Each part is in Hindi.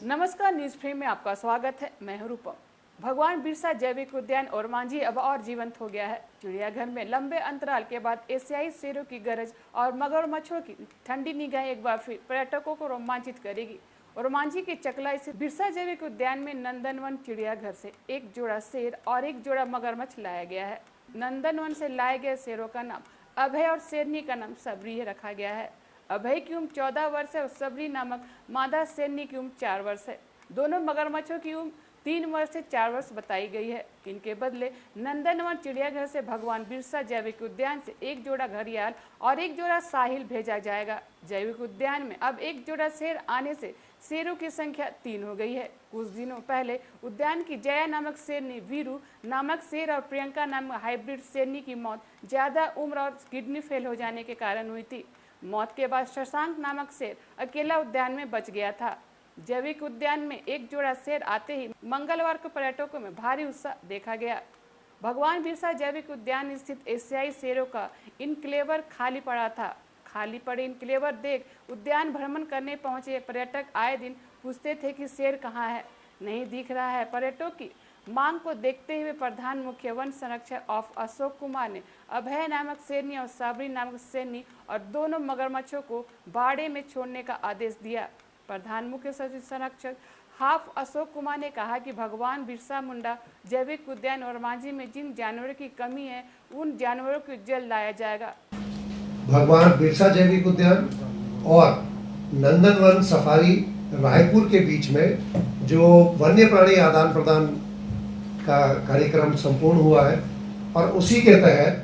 नमस्कार, न्यूज फ्रेम में आपका स्वागत है। मैं हूं रूपम। भगवान बिरसा जैविक उद्यान ओरमांझी अब और जीवंत हो गया है। चिड़ियाघर में लंबे अंतराल के बाद एशियाई शेरों की गरज और मगरमच्छों की ठंडी निगाह एक बार फिर पर्यटकों को रोमांचित करेगी। ओरमांझी के चकला स्थित बिरसा जैविक उद्यान में नंदनवन चिड़ियाघर से एक जोड़ा शेर और एक जोड़ा मगरमच्छ लाया गया है। नंदनवन से लाए गए शेरों का नाम अभय और शेरनी का नाम सबरी रखा गया है। अभय की उम्र 14 वर्ष है और सबरी नामक मादा शेरनी की उम्र 4 वर्ष है। दोनों मगरमच्छों की उम्र 3 वर्ष से 4 वर्ष बताई गई है। इनके बदले नंदनवन चिड़ियाघर से भगवान बिरसा जैविक उद्यान से एक जोड़ा घड़ियाल और एक जोड़ा साहिल भेजा जाएगा। जैविक उद्यान में अब एक जोड़ा शेर आने से शेरों की संख्या 3 हो गई है। कुछ दिनों पहले उद्यान की जया नामक शेरनी, वीरू नामक शेर और प्रियंका नामक हाइब्रिड शेरनी की मौत ज्यादा उम्र और किडनी फेल हो जाने के कारण हुई थी। मौत के बाद शशांक नामक शेर अकेला उद्यान में बच गया था। जैविक उद्यान में एक जोड़ा शेर आते ही मंगलवार को पर्यटकों में भारी उत्साह देखा गया। भगवान बिरसा जैविक उद्यान स्थित एशियाई शेरों का इनक्लेवर खाली पड़ा था। खाली पड़े इनक्लेवर देख उद्यान भ्रमण करने पहुंचे पर्यटक आए दिन पूछते थे कि शेर कहाँ है, नहीं दिख रहा है। पर्यटकों की मांग को देखते हुए प्रधान मुख्य वन संरक्षक ऑफ अशोक कुमार ने अभय नामक शेरनी और सबरी नामक शेरनी और दोनों मगरमच्छों को बाड़े में छोड़ने का आदेश दिया। प्रधान मुख्य सचिव संरक्षक हाफ अशोक कुमार ने कहा कि भगवान बिरसा मुंडा जैविक उद्यान ओरमांझी में जिन जानवरों की कमी है उन जानवरों को जल्द लाया जाएगा। भगवान बिरसा जैविक उद्यान और नंदनवन सफारी रायपुर के बीच में जो वन्य प्राणी आदान प्रदान का कार्यक्रम संपूर्ण हुआ है और उसी के तहत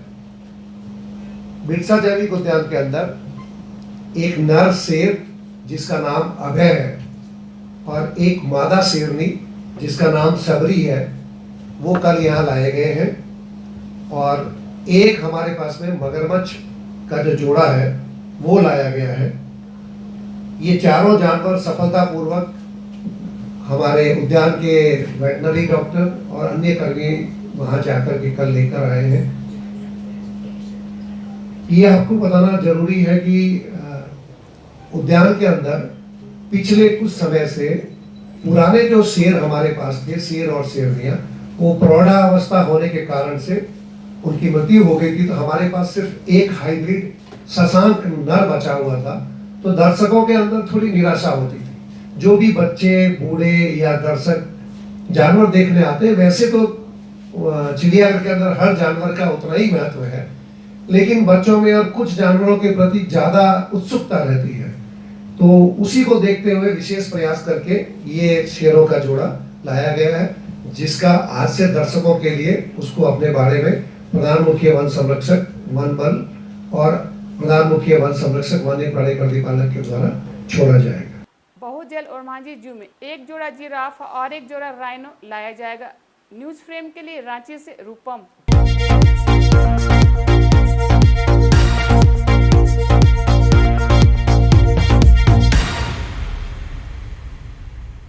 बिरसा जैविक उद्यान के अंदर एक नर शेर जिसका नाम अभय है और एक मादा शेरनी जिसका नाम सबरी है, वो कल यहाँ लाए गए हैं। और एक हमारे पास में मगरमच्छ का जो जोड़ा है वो लाया गया है। ये चारों जानवर सफलतापूर्वक हमारे उद्यान के वेटनरी डॉक्टर और अन्य कर्मी वहां जाकर के कल लेकर आए हैं। ये आपको बताना जरूरी है कि उद्यान के अंदर पिछले कुछ समय से पुराने जो शेर हमारे पास थे, शेर और शेरनियां, वो प्रौढ़ावस्था होने के कारण से उनकी मृत्यु हो गई थी। तो हमारे पास सिर्फ एक हाइब्रिड शशांक नर बचा हुआ था। तो दर्शकों के अंदर थोड़ी निराशा होती थी। जो भी बच्चे, बूढ़े या दर्शक जानवर देखने आते हैं, वैसे तो चिड़ियाघर के अंदर हर जानवर का उतना ही महत्व है, लेकिन बच्चों में और कुछ जानवरों के प्रति ज्यादा उत्सुकता रहती है। तो उसी को देखते हुए विशेष प्रयास करके ये शेरों का जोड़ा लाया गया है, जिसका आज से दर्शकों के लिए उसको अपने बारे में प्रधान मुख्य वन संरक्षक वन बल और प्रधान मुख्य वन संरक्षक वन्य प्राणी प्रतिपालक के द्वारा छोड़ा जाएगा। बहुत जल्द ओरमांझी जू में एक जोड़ा जिराफ और एक जोड़ा राइनो लाया जाएगा। न्यूज फ्रेम के लिए रांची से रूपम।